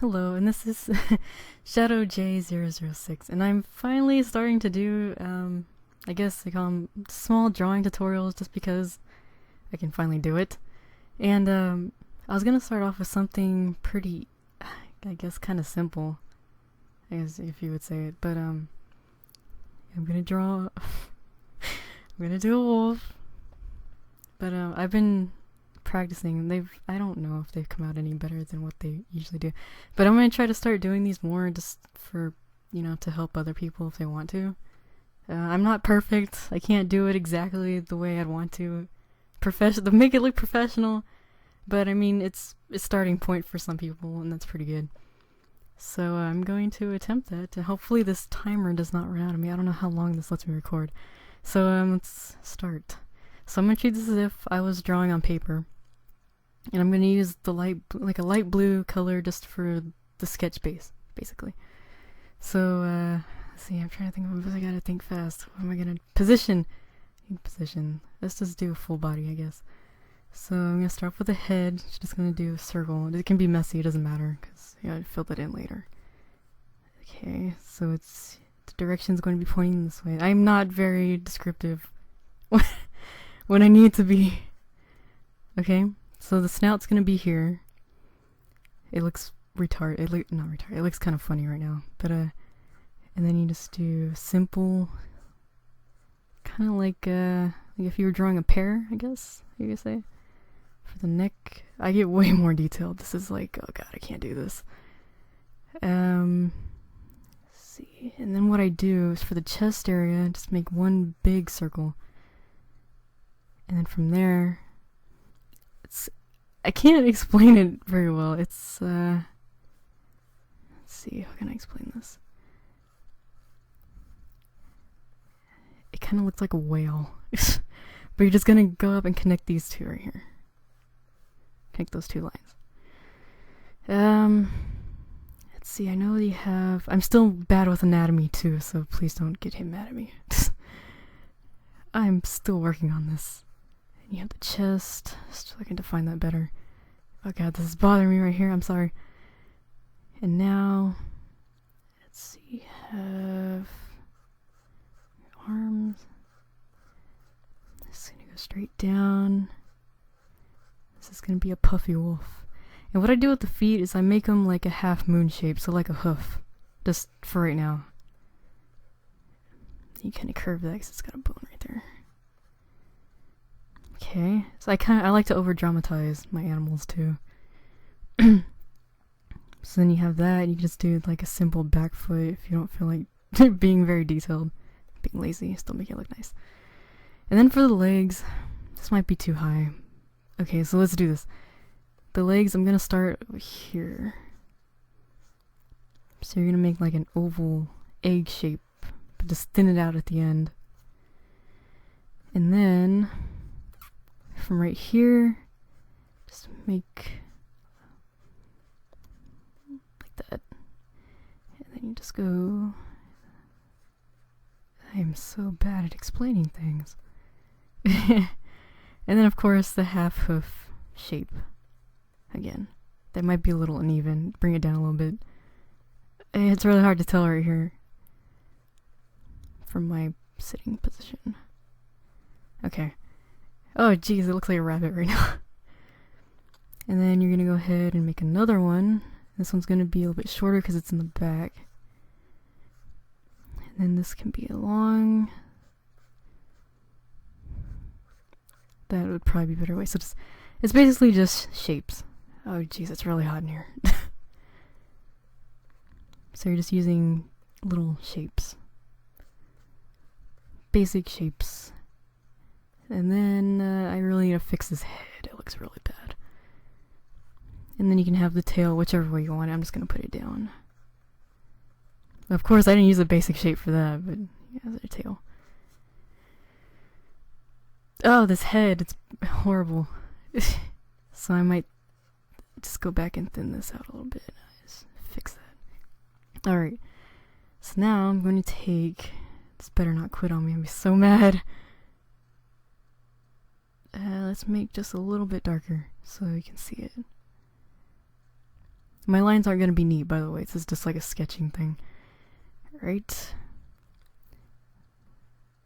Hello, and this is Shadow J006, and I'm finally starting to do, I guess they call them small drawing tutorials just because I can finally do it. And, I was gonna start off with something pretty, I guess, kind of simple, I guess, if you would say it, but, I'm gonna draw, I'm gonna do a wolf, but, I've been practicing. I don't know if they've come out any better than what they usually do, but I'm gonna try to start doing these more just for, to help other people if they want to. I'm not perfect. I can't do it exactly the way I'd want to make it look professional, but I mean it's a starting point for some people, and that's pretty good. So I'm going to attempt that, and hopefully this timer does not run out of me. I don't know how long this lets me record. So let's start. So I'm gonna treat this as if I was drawing on paper, and I'm gonna use the like a light blue color just for the sketch base, basically. So let's see. I'm trying to think of what I gotta think fast. What am I gonna position? Position. Let's just do a full body, I guess. So I'm gonna start off with the head. Just gonna do a circle. It can be messy. It doesn't matter because I fill that in later. Okay. So the direction's going to be pointing this way. I'm not very descriptive when I need to be. Okay. So the snout's gonna be here. It looks retarded. Not retarded. It looks kind of funny right now. But and then you just do simple, kind of like if you were drawing a pear, I guess you could say. For the neck, I get way more detailed. This is like, oh god, I can't do this. Let's see. And then what I do is for the chest area, just make one big circle. And then from there, I can't explain it very well. Let's see, how can I explain this? It kind of looks like a whale. But you're just gonna go up and connect these two right here. Connect those two lines. Let's see, I know you have... I'm still bad with anatomy too, so please don't get him mad at me. I'm still working on this. You have the chest, just so I can define that better. Oh god, this is bothering me right here, I'm sorry. And now, let's see, have arms. This is gonna go straight down. This is gonna be a puffy wolf. And what I do with the feet is I make them like a half moon shape, so like a hoof. Just for right now. You kind of curve that because it's got a bone right there. Okay, so I like to over dramatize my animals too. So then you have that. You can just do like a simple back foot if you don't feel like being very detailed, being lazy. Still make it look nice. And then for the legs, this might be too high. Okay, so let's do this. The legs, I'm gonna start here. So you're gonna make like an oval egg shape, but just thin it out at the end. And then from right here, just make like that. And then you just go... I am so bad at explaining things. And then of course the half hoof shape. Again, that might be a little uneven. Bring it down a little bit. It's really hard to tell right here from my sitting position. Okay. Oh geez, it looks like a rabbit right now. And then you're gonna go ahead and make another one. This one's gonna be a little bit shorter because it's in the back. And then this can be long. That would probably be a better way. So it's basically just shapes. Oh geez, it's really hot in here. So you're just using little shapes. Basic shapes. And then I really need to fix his head. It looks really bad. And then you can have the tail whichever way you want it. I'm just going to put it down. Of course, I didn't use a basic shape for that, but yeah, there's a tail. Oh, this head, it's horrible. So I might just go back and thin this out a little bit. Just fix that. Alright. So now I'm going to take... This better not quit on me. I'm be so mad. Let's make just a little bit darker so you can see it. My lines aren't gonna be neat, by the way. This is just like a sketching thing. Right?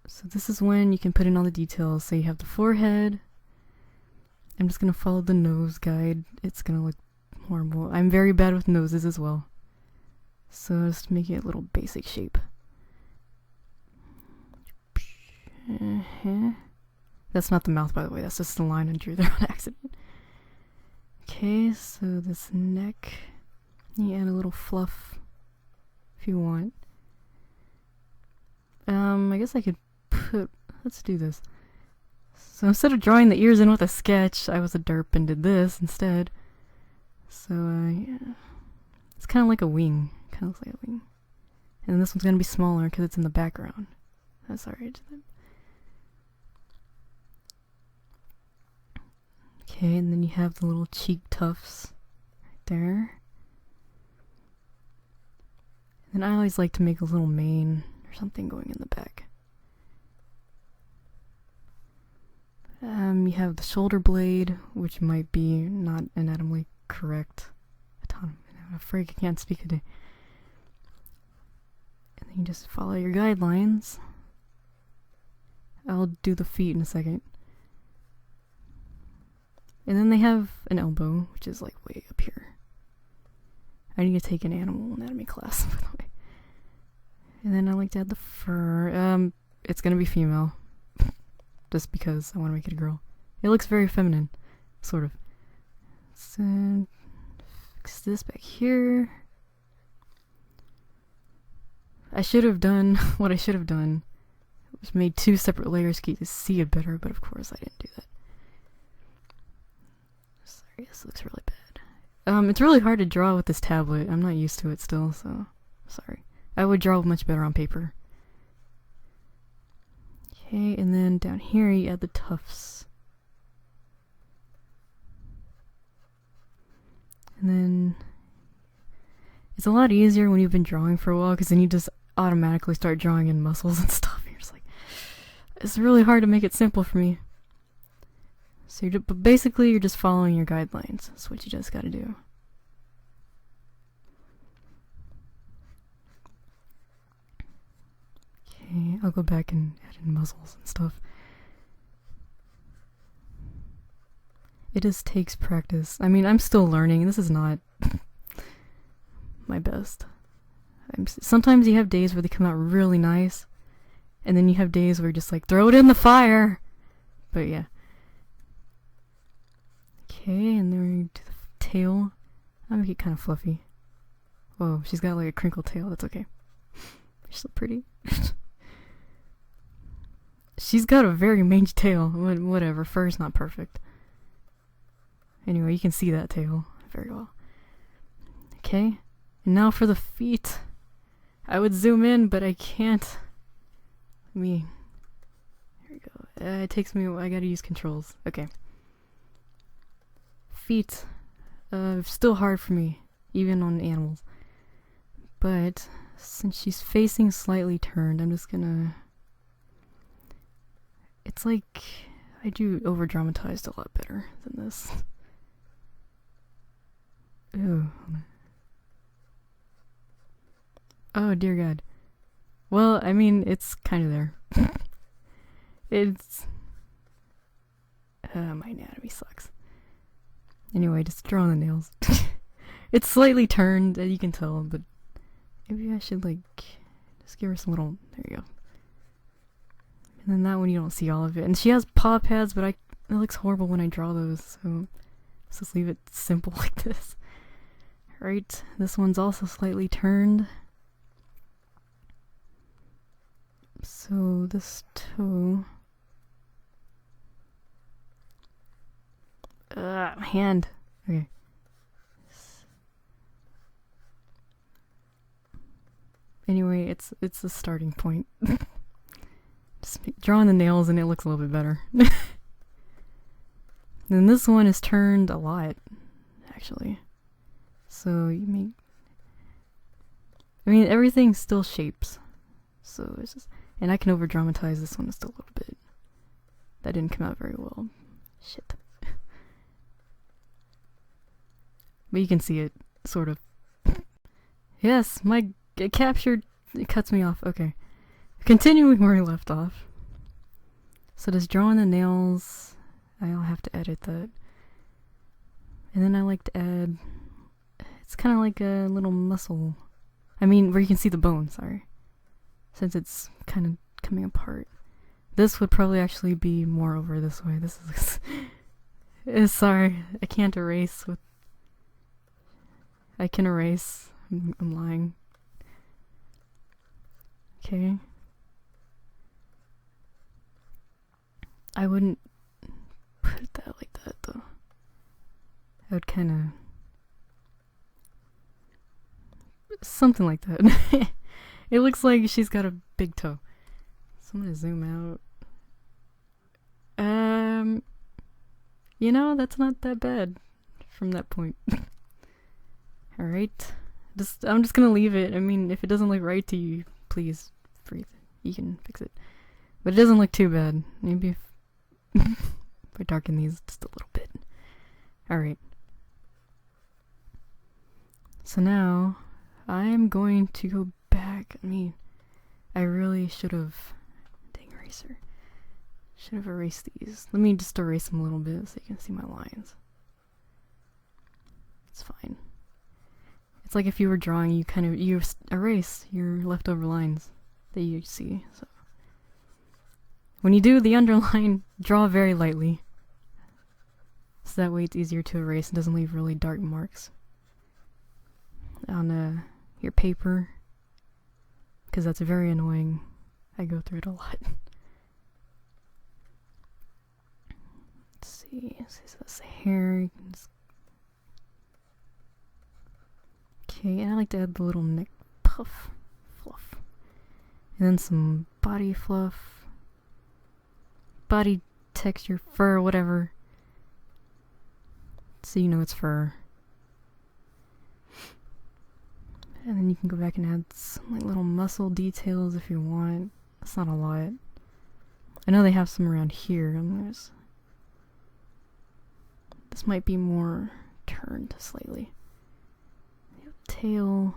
So this is when you can put in all the details. So you have the forehead. I'm just gonna follow the nose guide. It's gonna look horrible. I'm very bad with noses as well. So just make it a little basic shape. That's not the mouth, by the way. That's just the line I drew there on accident. Okay, so this neck. You add a little fluff if you want. I guess I could put... Let's do this. So instead of drawing the ears in with a sketch, I was a derp and did this instead. So, yeah. It's kind of like a wing. Kind of looks like a wing. And then this one's going to be smaller because it's in the background. That's alright. Okay, and then you have the little cheek tufts right there. And I always like to make a little mane or something going in the back. You have the shoulder blade, which might be not anatomically correct. I'm afraid I can't speak today. And then you just follow your guidelines. I'll do the feet in a second. And then they have an elbow, which is like way up here. I need to take an animal anatomy class, by the way. And then I like to add the fur. It's gonna be female. Just because I want to make it a girl. It looks very feminine, sort of. So, fix this back here. I should have done what I should have done. Was made 2 separate layers so you could see it better, but of course I didn't do that. Sorry, this looks really bad. It's really hard to draw with this tablet. I'm not used to it still, so sorry. I would draw much better on paper. Okay, and then down here you add the tufts. And then it's a lot easier when you've been drawing for a while because then you just automatically start drawing in muscles and stuff. You're just like, it's really hard to make it simple for me. So but basically you're just following your guidelines. That's what you just gotta do. Okay, I'll go back and add in muzzles and stuff. It just takes practice. I mean, I'm still learning. This is not my best. Sometimes you have days where they come out really nice, and then you have days where you're just like, throw it in the fire! But yeah. Okay, and then we do the tail. I'll make it kind of fluffy. Whoa, she's got like a crinkled tail. That's okay. She's so pretty. She's got a very mangy tail. Whatever, fur's not perfect. Anyway, you can see that tail very well. Okay, and now for the feet. I would zoom in, but I can't. Here we go. It takes me, I gotta use controls. Okay. Feet. Still hard for me, even on animals. But since she's facing slightly turned, I'm just gonna... It's like I do over-dramatized a lot better than this. Ooh. Oh dear God. Well, I mean, it's kind of there. It's... my anatomy sucks. Anyway, just draw the nails. It's slightly turned, as you can tell, but maybe I should, like, just give her some little... There you go. And then that one you don't see all of it. And she has paw pads, but it looks horrible when I draw those, so let's just leave it simple like this. Right, this one's also slightly turned. So this toe... my hand. Okay. Anyway, it's the starting point. Just drawing the nails and it looks a little bit better. Then this one is turned a lot, actually. So you make... I mean, everything still shapes. So it's just... And I can over-dramatize this one just a little bit. That didn't come out very well. Shit. But you can see it. Sort of. Yes, my captured. It cuts me off. Okay. Continuing where we left off. So just drawing the nails. I'll have to edit that. And then I like to add. It's kind of like a little muscle. I mean, where you can see the bone, sorry. Since it's kind of coming apart. This would probably actually be more over this way. This is. Sorry, I can't erase with. I can erase. I'm lying. Okay. I wouldn't put that like that though. I would kind of. Something like that. It looks like she's got a big toe. So I'm gonna zoom out. You know, that's not that bad from that point. Alright. I'm just gonna leave it. I mean, if it doesn't look right to you, please breathe. You can fix it. But it doesn't look too bad. Maybe if I darken these just a little bit. Alright. So now, I'm going to go back. I mean, I really should have... Dang eraser. Should have erased these. Let me just erase them a little bit so you can see my lines. It's fine. It's like if you were drawing, you erase your leftover lines that you see. So when you do the underline, draw very lightly. So that way it's easier to erase and doesn't leave really dark marks on your paper. Because that's very annoying. I go through it a lot. Let's see. So that's the hair. You can just... Okay, and I like to add the little neck puff, fluff. And then some body fluff. Body texture, fur, whatever. So you know it's fur. And then you can go back and add some like little muscle details if you want. That's not a lot. I know they have some around here. This might be more turned slightly. Tail.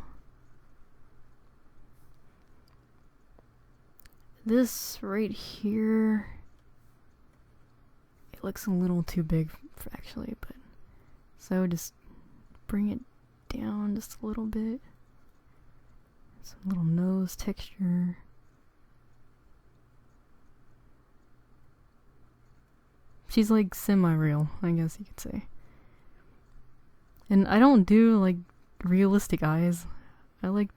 This right here, it looks a little too big actually, but so just bring it down just a little bit. Some little nose texture. She's like semi-real, I guess you could say. And I don't do like realistic eyes. I watch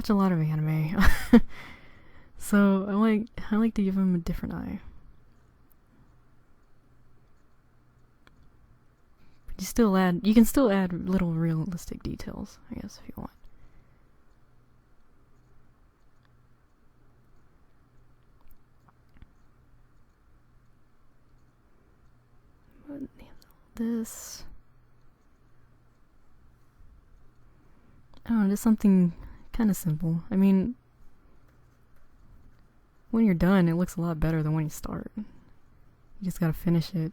a lot of anime. So I like to give him a different eye. But you can still add little realistic details, I guess, if you want. This. I don't know, just something kind of simple. I mean, when you're done, it looks a lot better than when you start. You just gotta finish it.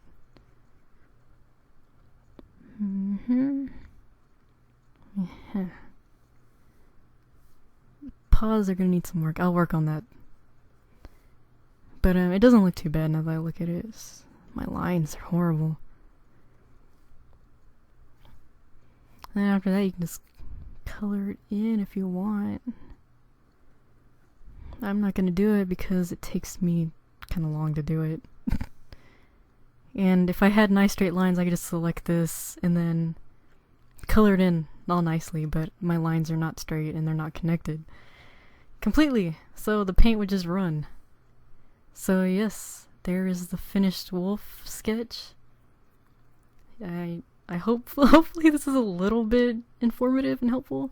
Yeah. Paws are gonna need some work. I'll work on that. But it doesn't look too bad now that I look at it. My lines are horrible. And then after that, you can just color it in if you want. I'm not gonna do it because it takes me kind of long to do it. And if I had nice straight lines, I could just select this and then color it in all nicely, but my lines are not straight and they're not connected completely, so the paint would just run. So yes, there is the finished wolf sketch. I hopefully this is a little bit informative and helpful.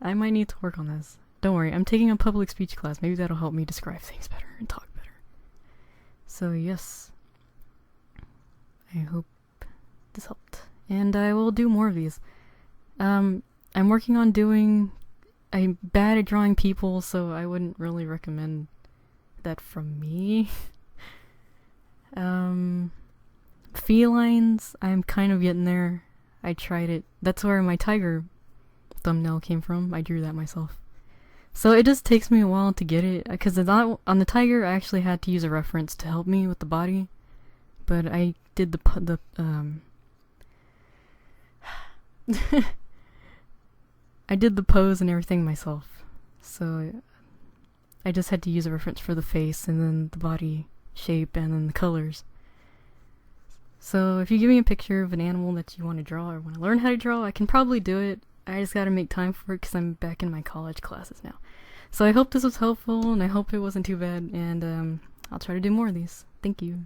I might need to work on this. Don't worry, I'm taking a public speech class. Maybe that'll help me describe things better and talk better. So yes, I hope this helped. And I will do more of these. I'm working on doing... I'm bad at drawing people, so I wouldn't really recommend that from me. Felines, I'm kind of getting there. I tried it. That's where my tiger thumbnail came from. I drew that myself. So it just takes me a while to get it, because on the tiger I actually had to use a reference to help me with the body, but I did the I did the pose and everything myself. So I just had to use a reference for the face and then the body shape and then the colors. So if you give me a picture of an animal that you want to draw or want to learn how to draw, I can probably do it. I just gotta make time for it because I'm back in my college classes now. So I hope this was helpful and I hope it wasn't too bad, and I'll try to do more of these. Thank you.